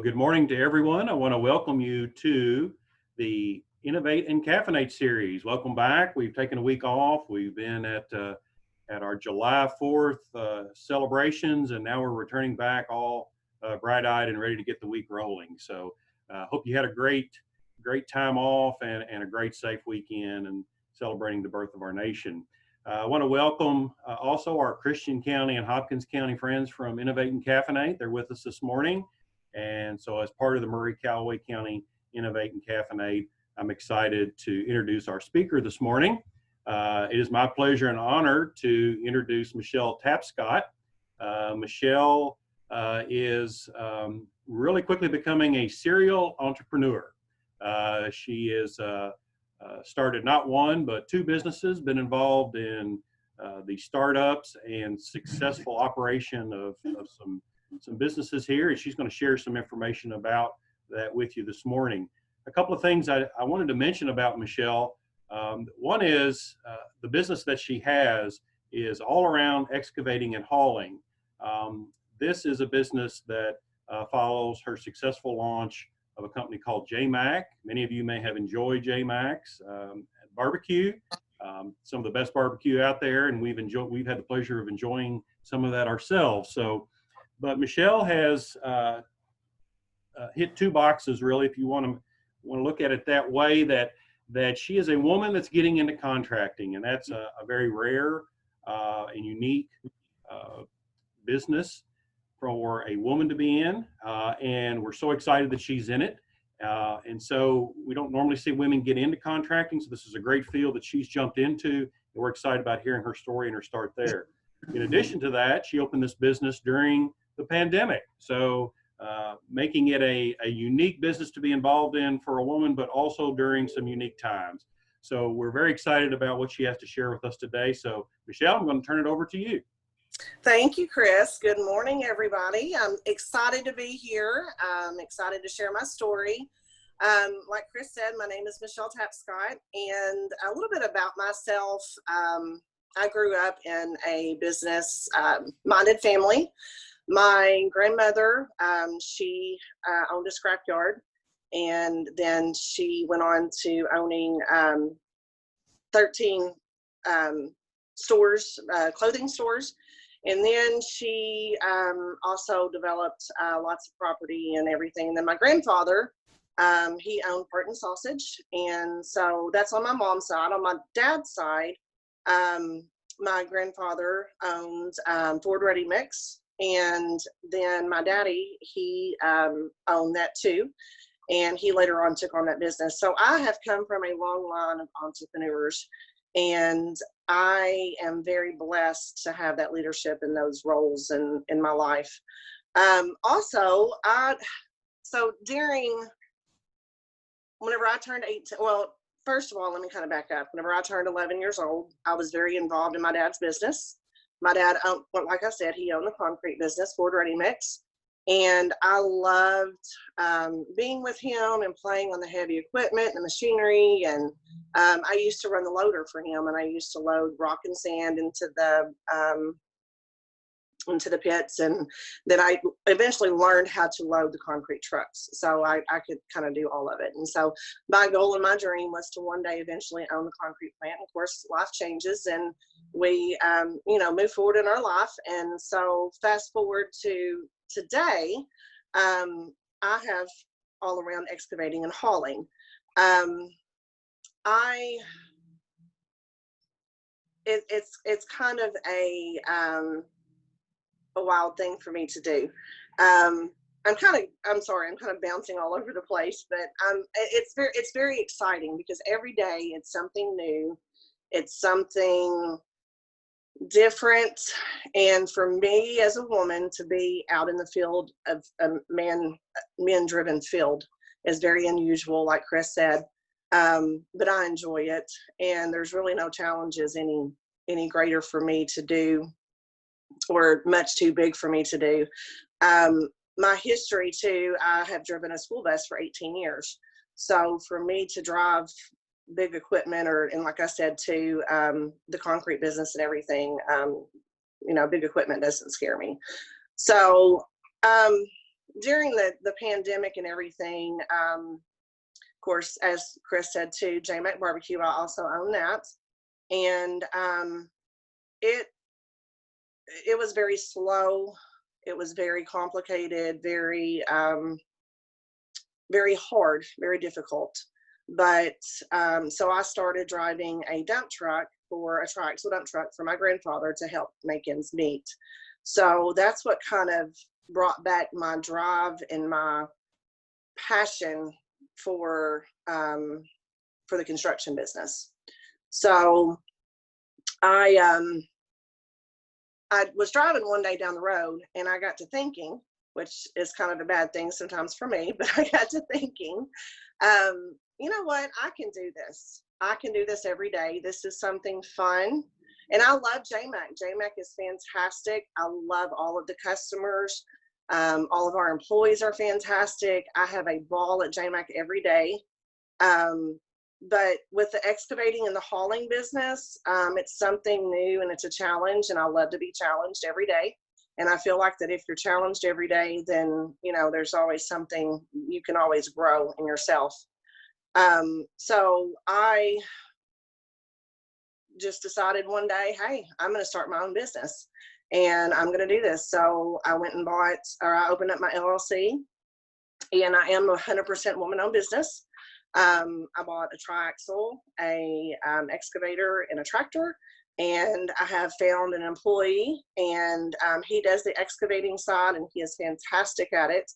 Well, good morning to everyone. I want to welcome you to the Innovate and Caffeinate series. Welcome back. We've taken a week off. We've been at our July 4th celebrations, and now we're returning back all bright-eyed and ready to get the week rolling. So hope you had a great time off and a great safe weekend and celebrating the birth of our nation. I want to welcome also our Christian County and Hopkins County friends from Innovate and Caffeinate. They're with us this morning. And so as part of the Maury-Callaway County Innovate and Caffeinate, I'm excited to introduce our speaker this morning. It is my pleasure and honor to introduce Michelle Tapscott. Michelle is really quickly becoming a serial entrepreneur. She is started not one, but two businesses, been involved in the startups and successful operation of some businesses here, and she's going to share some information about that with you this morning. A couple of things I wanted to mention about Michelle. One is the business that she has is All Around Excavating and Hauling. This is a business that follows her successful launch of a company called J-Mack. Many of you may have enjoyed J-Mack's barbecue, some of the best barbecue out there, and we've had the pleasure of enjoying some of that ourselves. But Michelle has hit two boxes, really, if you want to look at it that way, that she is a woman that's getting into contracting, and that's a very rare and unique business for a woman to be in, and we're so excited that she's in it. And so we don't normally see women get into contracting, so this is a great field that she's jumped into, and we're excited about hearing her story and her start there. In addition to that, she opened this business during the pandemic, so making it a unique business to be involved in for a woman, but also during some unique times. So we're very excited about what she has to share with us today. So Michelle, I'm going to turn it over to you. Thank you, Chris. Good morning, everybody. I'm excited to be here. I'm excited to share my story. Like Chris said, my name is Michelle Tapscott, and a little bit about myself. I grew up in a business-minded family. My grandmother, she owned a scrapyard, and then she went on to owning 13 stores, clothing stores. And then she also developed lots of property and everything. And then my grandfather, he owned Burton Sausage. And so that's on my mom's side. On my dad's side, my grandfather owned Ford Ready Mix. And then my daddy, he owned that too. And he later on took on that business. So I have come from a long line of entrepreneurs. And I am very blessed to have that leadership in those roles in my life. Also, whenever I turned 18, well, first of all, let me kind of back up. Whenever I turned 11 years old, I was very involved in my dad's business. My dad owned, like I said, he owned the concrete business, Ford Ready Mix. And I loved being with him and playing on the heavy equipment and the machinery. And I used to run the loader for him, and I used to load rock and sand into the pits. And then I eventually learned how to load the concrete trucks, so I could kind of do all of it. And so my goal and my dream was to one day eventually own the concrete plant. Of course, life changes, and we move forward in our life. And so fast forward to today, I have All Around Excavating and Hauling. It's kind of a wild thing for me to do. I'm kind of bouncing all over the place, but it's very exciting because every day it's something new. It's something different. And for me as a woman to be out in the field of a men-driven field is very unusual, like Chris said. But I enjoy it, and there's really no challenges any greater for me to do, or much too big for me to do. My history too, I have driven a school bus for 18 years. So for me to drive big equipment, and like I said too, the concrete business and everything, big equipment doesn't scare me. So during the pandemic and everything, of course, as Chris said too, J-Mack BBQ, I also own that. And it it was very slow. It was very complicated, very hard, very difficult. But so I started driving a dump truck for a triaxle dump truck for my grandfather to help make ends meet. So that's what kind of brought back my drive and my passion for the construction business. So I was driving one day down the road and I got to thinking, which is kind of a bad thing sometimes for me, but I got to thinking, you know what? I can do this. I can do this every day. This is something fun. And I love J-Mack. J-Mack is fantastic. I love all of the customers. All of our employees are fantastic. I have a ball at J-Mack every day. But with the excavating and the hauling business, it's something new and it's a challenge, and I love to be challenged every day. And I feel like that if you're challenged every day, then, you know, there's always something you can always grow in yourself. So I just decided one day, hey, I'm going to start my own business and I'm going to do this. So I went and I opened up my LLC, and I am a 100% woman-owned business. I bought a triaxle, a excavator, and a tractor, and I have found an employee, and he does the excavating side, and he is fantastic at it.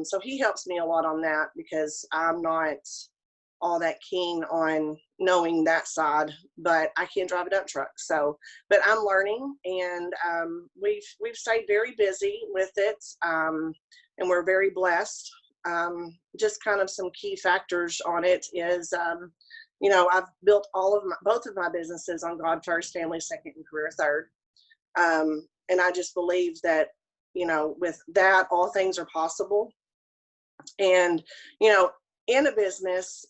So he helps me a lot on that because I'm not all that keen on knowing that side, but I can drive a dump truck. So, but I'm learning, and we've stayed very busy with it, and we're very blessed. Just kind of some key factors on it is, you know, I've built both of my businesses on God first, family second, and career third. And I just believe that, you know, with that, all things are possible. And, you know, in a business,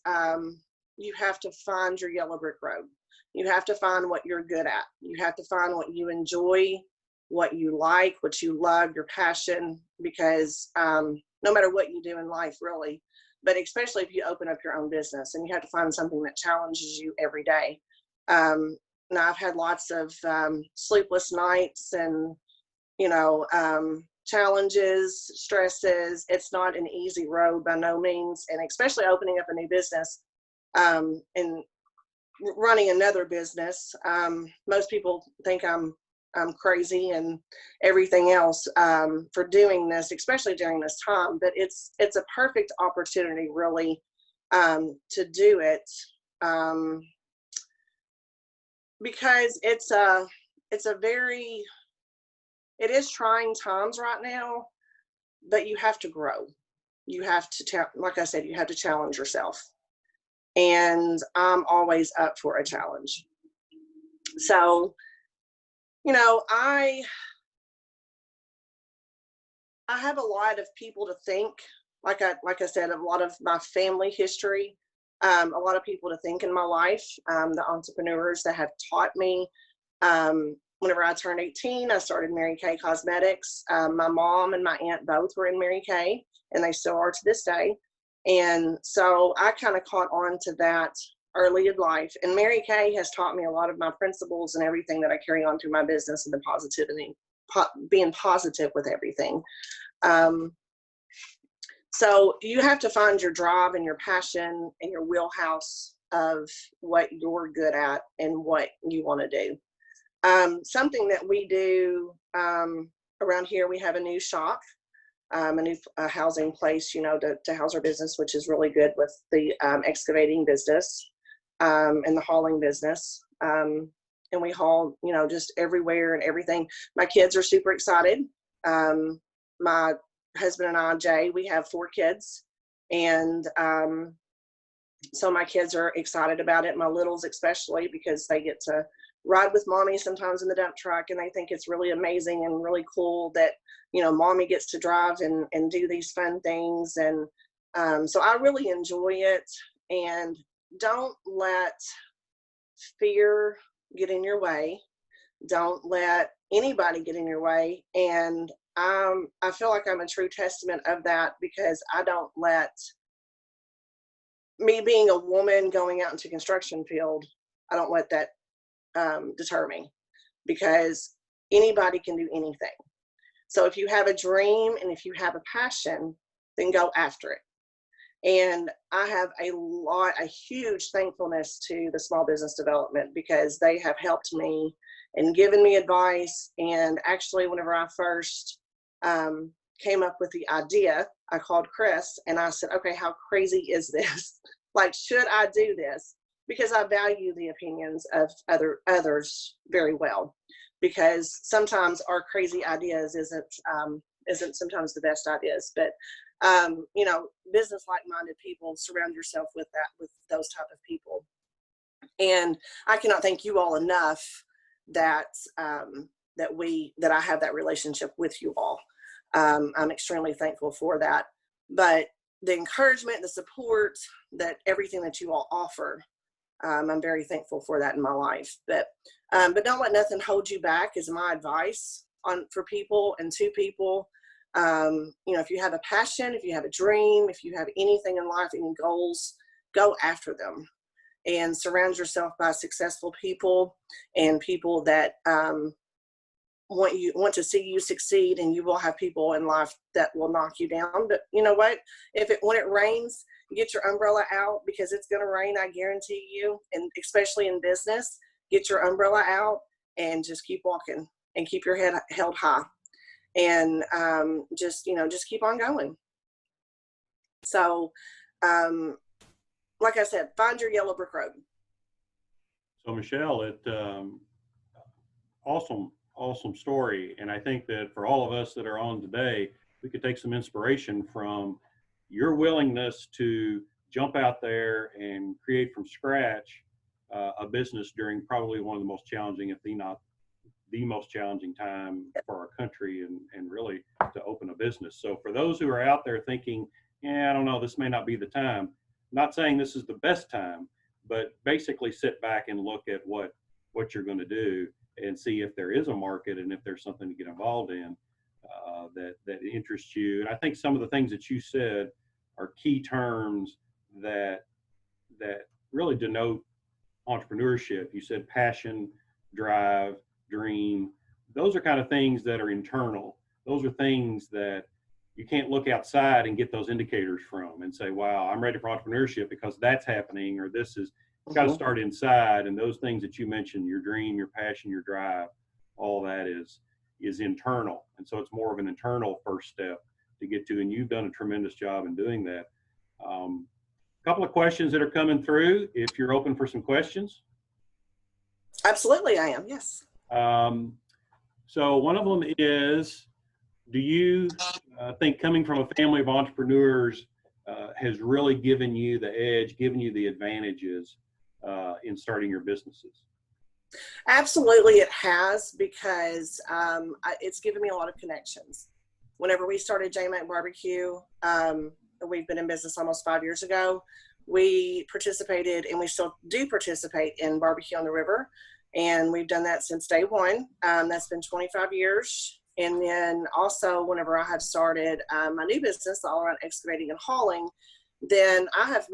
you have to find your yellow brick road. You have to find what you're good at. You have to find what you enjoy, what you like, what you love, your passion, because no matter what you do in life, really, but especially if you open up your own business, and you have to find something that challenges you every day. Now I've had lots of sleepless nights and, you know, challenges, stresses. It's not an easy road by no means. And especially opening up a new business and running another business. Most people think I'm crazy and everything else for doing this, especially during this time. But it's a perfect opportunity, really, to do it, because it is trying times right now, but you have to grow. You have to, like I said, you have to challenge yourself. And I'm always up for a challenge. So, you know, I have a lot of people to thank. Like I said, a lot of my family history, a lot of people to thank in my life, the entrepreneurs that have taught me. Whenever I turned 18, I started Mary Kay Cosmetics. My mom and my aunt both were in Mary Kay, and they still are to this day. And so I kind of caught on to that early in life. And Mary Kay has taught me a lot of my principles and everything that I carry on to my business, and the positivity, being positive with everything. So you have to find your drive and your passion and your wheelhouse of what you're good at and what you want to do. Something that we do around here, we have a new shop, a new housing place, you know, to house our business, which is really good with the excavating business and the hauling business. And we haul, you know, just everywhere and everything. My kids are super excited. My husband and I, Jay, we have 4 kids. And so my kids are excited about it, my littles especially, because they get to ride with mommy sometimes in the dump truck, and they think it's really amazing and really cool that, you know, mommy gets to drive and do these fun things. And so I really enjoy it. And don't let fear get in your way. Don't let anybody get in your way. And I feel like I'm a true testament of that, because I don't let me being a woman going out into construction field, I don't let that deter me, because anybody can do anything. So if you have a dream and if you have a passion, then go after it. And I have a huge thankfulness to the Small Business Development, because they have helped me and given me advice. And actually, whenever I first came up with the idea, I called Chris and I said, okay, how crazy is this? Like, should I do this? Because I value the opinions of others very well, because sometimes our crazy ideas isn't sometimes the best ideas. But you know, business like-minded people, surround yourself with those type of people. And I cannot thank you all enough that that I have that relationship with you all. I'm extremely thankful for that. But the encouragement, the support, that everything that you all offer, I'm very thankful for that in my life. But don't let nothing hold you back is my advice for people and to people. You know, if you have a passion, if you have a dream, if you have anything in life, any goals, go after them, and surround yourself by successful people and people that want to see you succeed. And you will have people in life that will knock you down. But you know what? When it rains, get your umbrella out, because it's going to rain, I guarantee you. And especially in business, get your umbrella out and just keep walking and keep your head held high. And just keep on going. So like I said, find your yellow brick road. So Michelle, awesome story. And I think that for all of us that are on today, we could take some inspiration from your willingness to jump out there and create from scratch a business during probably one of the most challenging, if not the most challenging time for our country, and really to open a business. So for those who are out there thinking, yeah, I don't know, this may not be the time, I'm not saying this is the best time, but basically sit back and look at what you're going to do and see if there is a market and if there's something to get involved in that interests you. And I think some of the things that you said are key terms that really denote entrepreneurship. You said passion, drive, dream. Those are kind of things that are internal. Those are things that you can't look outside and get those indicators from and say, wow, I'm ready for entrepreneurship because that's happening, or this is, it's got to start inside. And those things that you mentioned, your dream, your passion, your drive, all that is internal. And so it's more of an internal first step to get to. And you've done a tremendous job in doing that. A couple of questions that are coming through, if you're open for some questions. Absolutely, I am. Yes. So one of them is, do you think coming from a family of entrepreneurs has really given you the edge, given you the advantages in starting your businesses? Absolutely, it has, because it's given me a lot of connections. Whenever we started J-Mack BBQ, we've been in business almost 5 years ago. We participated, and we still do participate, in barbecue on the river. And we've done that since day one. That's been 25 years. And then also, whenever I had started my new business, All Around Excavating and Hauling, then I have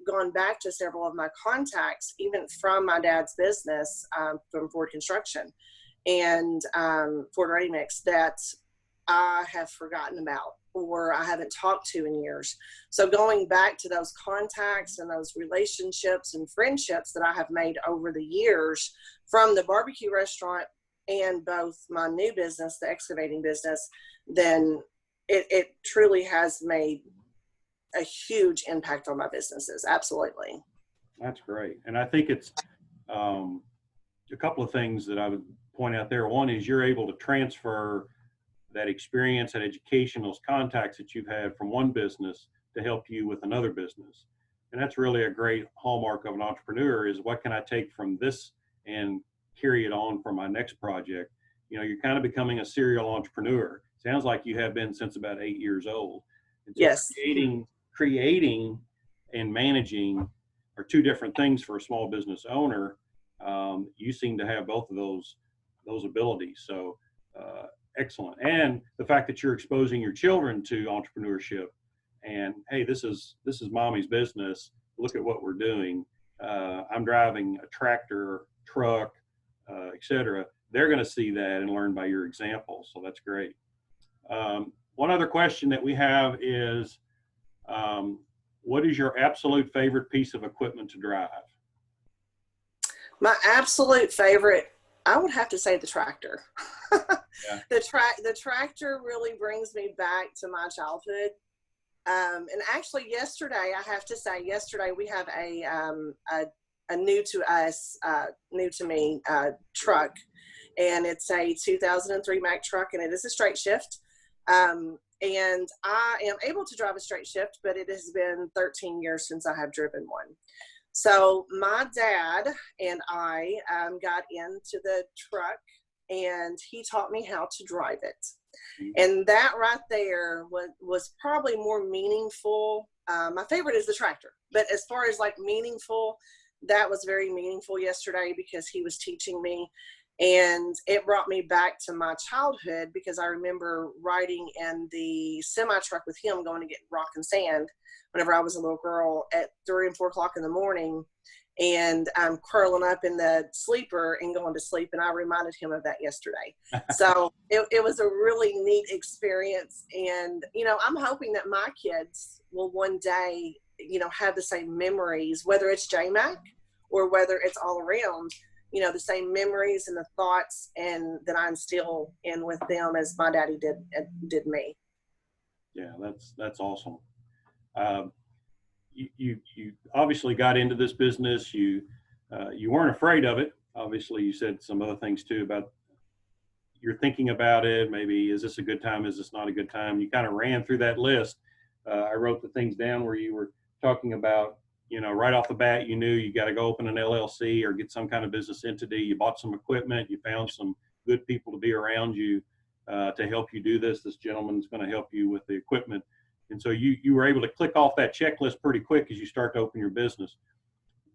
gone back to several of my contacts, even from my dad's business, from Ford Construction and Ford Ready Mix, that I have forgotten about or I haven't talked to in years. So going back to those contacts and those relationships and friendships that I have made over the years from the barbecue restaurant and both my new business, the excavating business, then it truly has made a huge impact on my businesses. Absolutely. That's great. And I think it's a couple of things that I would point out there. One is you're able to transfer that experience, that education, those contacts that you've had from one business to help you with another business. And that's really a great hallmark of an entrepreneur, is what can I take from this and carry it on for my next project? You know, you're kind of becoming a serial entrepreneur. Sounds like you have been since about 8 years old. And so yes. Creating and managing are two different things for a small business owner. You seem to have both of those abilities. So Excellent. And the fact that you're exposing your children to entrepreneurship and, hey, this is mommy's business. Look at what we're doing. I'm driving a tractor, truck, et cetera. They're going to see that and learn by your example. So that's great. One other question that we have is, what is your absolute favorite piece of equipment to drive? My absolute favorite, I would have to say the tractor. Yeah. The tractor really brings me back to my childhood. And actually yesterday, I have to say, we have a new to us, new to me truck, and it's a 2003 Mack truck, and it is a straight shift. And I am able to drive a straight shift, but it has been 13 years since I have driven one. So my dad and I got into the truck, and he taught me how to drive it. And that right there was probably more meaningful. My favorite is the tractor, but as far as like meaningful, that was very meaningful yesterday because he was teaching me, and it brought me back to my childhood because I remember riding in the semi truck with him going to get rock and sand whenever I was a little girl at 3 and 4 o'clock in the morning, and I'm curling up in the sleeper and going to sleep. And I reminded him of that yesterday. So it was a really neat experience. And, you know, I'm hoping that my kids will one day, you know, have the same memories, whether it's J-Mack or whether it's All Around, you know, the same memories and the thoughts and that I instill in with them as my daddy did me. Yeah, that's awesome. You obviously got into this business. You weren't afraid of it. Obviously, you said some other things too about you're thinking about it. Maybe, is this a good time? Is this not a good time? You kind of ran through that list. I wrote the things down where you were talking about, you know, right off the bat, you knew you got to go open an LLC or get some kind of business entity. You bought some equipment. You found some good people to be around you to help you do this. This gentleman's going to help you with the equipment. And so you were able to click off that checklist pretty quick as you start to open your business.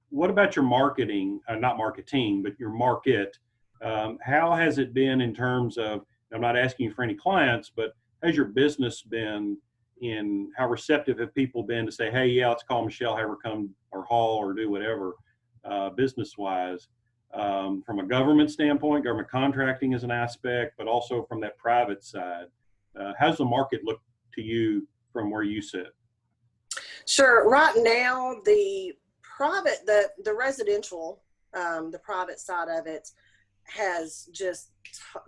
What about your marketing, not marketing, but your market? How has it been in terms of, I'm not asking you for any clients, but has your business been in, how receptive have people been to say, hey, yeah, let's call Michelle, have her come or haul or do whatever business-wise? From a government standpoint, government contracting is an aspect, but also from that private side. How's the market look to you from where you sit? Sure. Right now, the private, the residential, the private side of it has just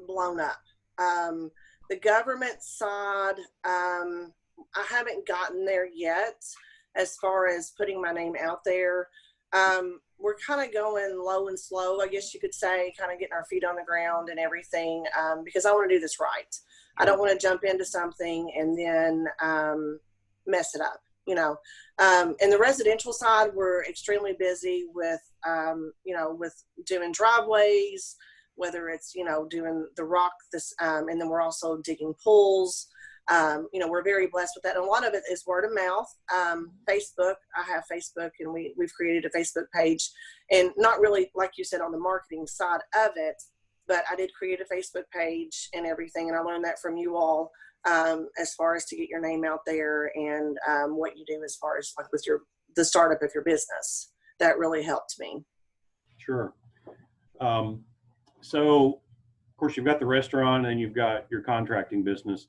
blown up. The government side, I haven't gotten there yet as far as putting my name out there. We're kind of going low and slow, I guess you could say, kind of getting our feet on the ground and everything, because I want to do this right. I don't want to jump into something and then mess it up, you know. And the residential side, we're extremely busy with, you know, with doing driveways, whether it's, you know, doing the rock, and then we're also digging pools. You know, we're very blessed with that. And a lot of it is word of mouth. Facebook, I have Facebook, and we've created a Facebook page, and not really, like you said, on the marketing side of it, but I did create a Facebook page and everything. And I learned that from you all, as far as to get your name out there and what you do as far as like with the startup of your business. That really helped me. Sure. So, of course, you've got the restaurant and you've got your contracting business.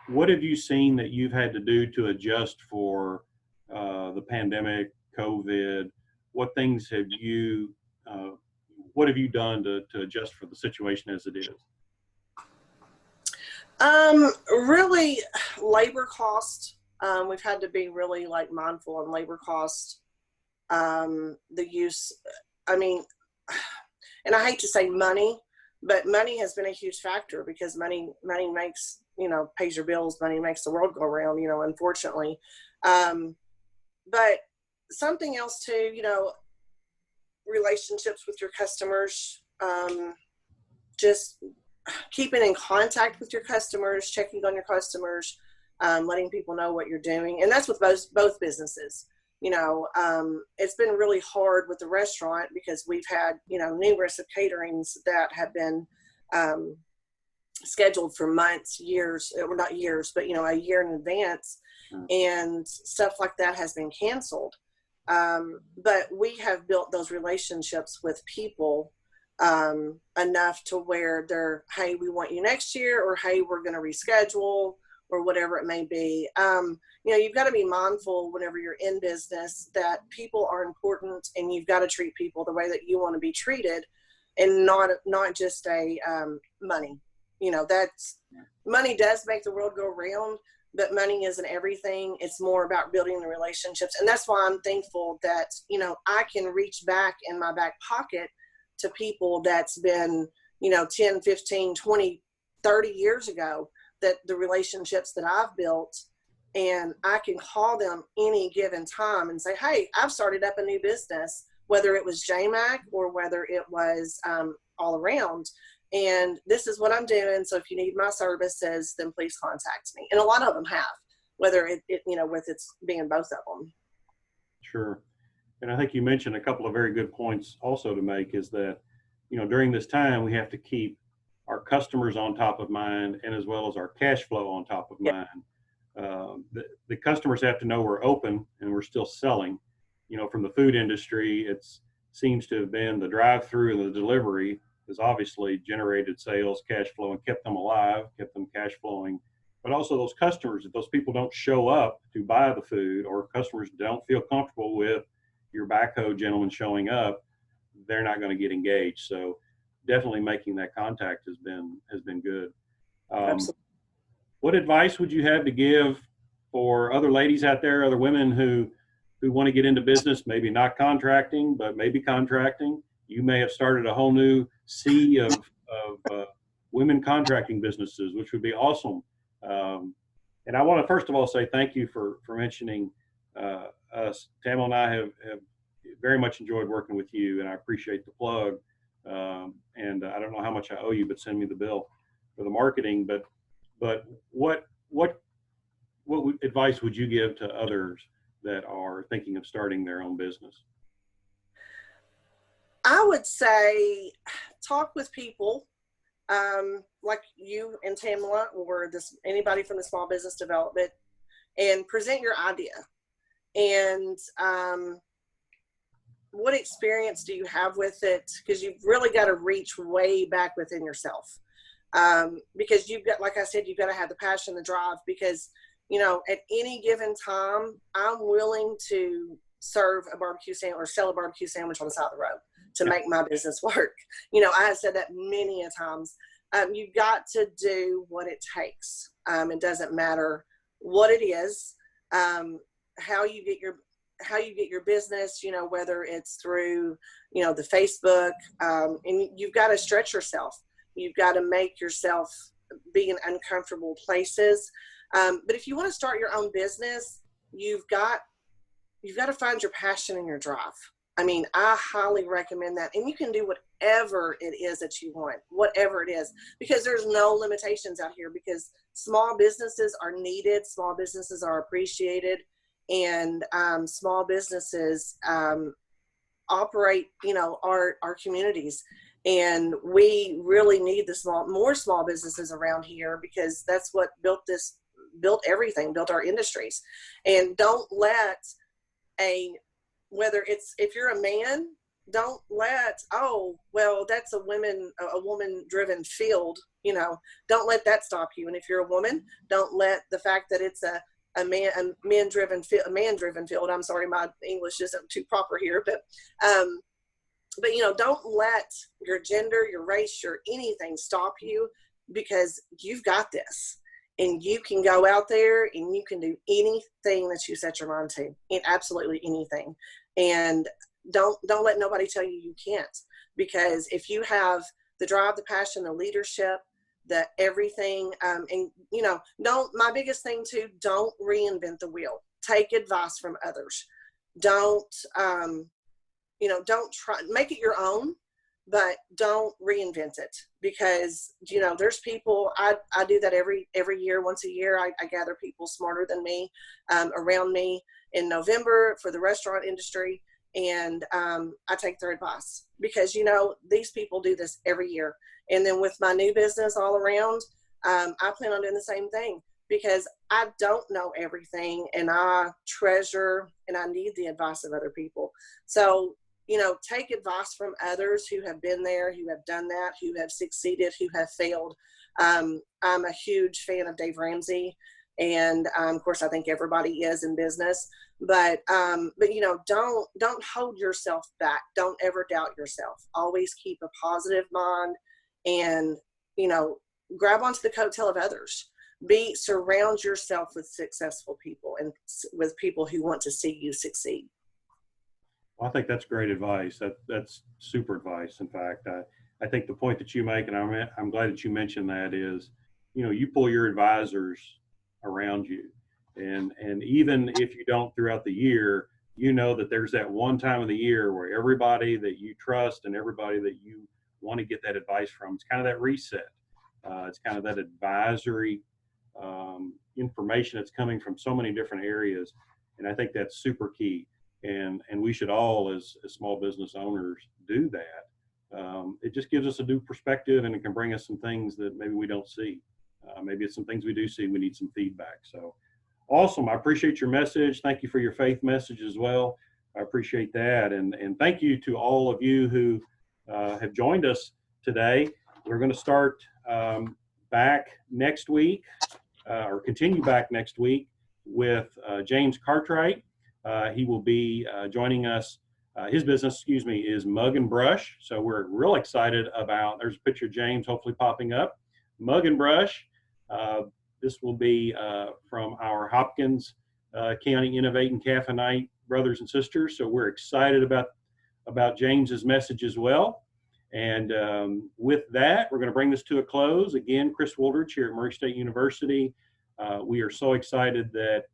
What have you seen that you've had to do to adjust for the pandemic, COVID? What things have you, what have you done to adjust for the situation as it is? Really, labor cost. We've had to be really like mindful on labor cost. The use, I mean, and I hate to say money, but money has been a huge factor because money makes, you know, pays your bills. Money makes the world go around, you know, unfortunately. But something else too, you know, relationships with your customers, just keeping in contact with your customers, checking on your customers, letting people know what you're doing. And that's with both businesses. You know, it's been really hard with the restaurant because we've had, you know, numerous of caterings that have been scheduled for months, years, or not years, but, a year in advance. And stuff like that has been canceled. But we have built those relationships with people enough to where they're, hey, we want you next year, or hey, we're going to reschedule, or whatever it may be. You've got to be mindful whenever you're in business that people are important, and you've got to treat people the way that you want to be treated, and not just money. That's, money does make the world go round, but money isn't everything. It's more about building the relationships. And that's why I'm thankful that, I can reach back in my back pocket to people that's been, 10, 15, 20, 30 years ago, that the relationships that I've built, and I can call them any given time and say, hey, I've started up a new business, whether it was J-Mack or whether it was All Around. And this is what I'm doing. So if you need my services, then please contact me. And a lot of them have, whether it with it's being both of them. Sure. And I think you mentioned a couple of very good points also to make, is that, during this time, we have to keep our customers on top of mind, and as well as our cash flow on top of mind. The customers have to know we're open and we're still selling. From the food industry, it seems to have been the drive-through and the delivery has obviously generated sales, cash flow, and kept them alive, kept them cash flowing. But also those customers, if those people don't show up to buy the food, or customers don't feel comfortable with your backhoe gentleman showing up, they're not going to get engaged. So definitely making that contact has been good. What advice would you have to give for other ladies out there, other women who want to get into business, maybe not contracting, but maybe contracting? You may have started a whole new sea of women contracting businesses, which would be awesome. And I want to first of all say thank you for mentioning us. Tamil and I have very much enjoyed working with you, and I appreciate the plug. And I don't know how much I owe you, but send me the bill for the marketing. But what advice would you give to others that are thinking of starting their own business? I would say talk with people like you and Tamala, or anybody from the small business development, and present your idea. And what experience do you have with it? Because you've really got to reach way back within yourself. Because you've got, like I said, you've got to have the passion, the drive, because, at any given time, I'm willing to serve a barbecue sandwich or sell a barbecue sandwich on the side of the road to make my business work. I have said that many a times. You've got to do what it takes. It doesn't matter what it is, how you get your business, whether it's through, the Facebook, and you've got to stretch yourself. You've got to make yourself be in uncomfortable places. But if you want to start your own business, you've got to find your passion and your drive. I highly recommend that. And you can do whatever it is that you want, whatever it is, because there's no limitations out here, because small businesses are needed. Small businesses are appreciated, and small businesses operate, our communities. And we really need more small businesses around here, because that's what built everything, built our industries. And don't let if you're a man, don't let, that's a woman driven field, don't let that stop you. And if you're a woman, don't let the fact that it's a man driven field. I'm sorry, my English isn't too proper here, but don't let your gender, your race, your anything stop you, because you've got this. And you can go out there and you can do anything that you set your mind to, and absolutely anything. And don't let nobody tell you can't, because if you have the drive, the passion, the leadership, the everything, my biggest thing too, don't reinvent the wheel. Take advice from others. Don't try, make it your own, but don't reinvent it, because, there's people, I do that every year, once a year, I gather people smarter than me around me in November for the restaurant industry. and I take their advice because, you know, these people do this every year. And then with my new business All Around, I plan on doing the same thing because I don't know everything, and I treasure and I need the advice of other people. So, you know, take advice from others who have been there, who have done that, who have succeeded, who have failed. I'm a huge fan of Dave Ramsey, and of course, I think everybody is in business. But you know, don't hold yourself back. Don't ever doubt yourself. Always keep a positive mind, and you know, grab onto the coattail of others. Surround yourself with successful people and with people who want to see you succeed. Well, I think that's great advice. That's super advice. In fact, I think the point that you make, and I'm glad that you mentioned that, is, you know, you pull your advisors around you, and even if you don't throughout the year, you know that there's that one time of the year where everybody that you trust and everybody that you want to get that advice from, it's kind of that reset. It's kind of that advisory information that's coming from so many different areas, and I think that's super key. And we should all, as small business owners, do that. It just gives us a new perspective, and it can bring us some things that maybe we don't see. Maybe it's some things we do see. We need some feedback. So awesome! I appreciate your message. Thank you for your faith message as well. I appreciate that, and thank you to all of you who have joined us today. We're going to start back next week, or continue back next week with James Cartwright. He will be joining us. His business, excuse me, is Mug and Brush. So we're real excited about, there's a picture of James hopefully popping up. Mug and Brush. This will be from our Hopkins County Innovate Caffeinate brothers and sisters. So we're excited about James's message as well. And with that, we're going to bring this to a close. Again, Chris Wooldridge here at Murray State University. We are so excited that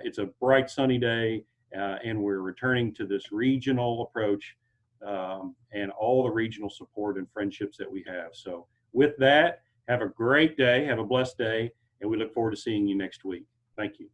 it's a bright sunny day, and we're returning to this regional approach and all the regional support and friendships that we have. So with that, have a great day, have a blessed day, and we look forward to seeing you next week. Thank you.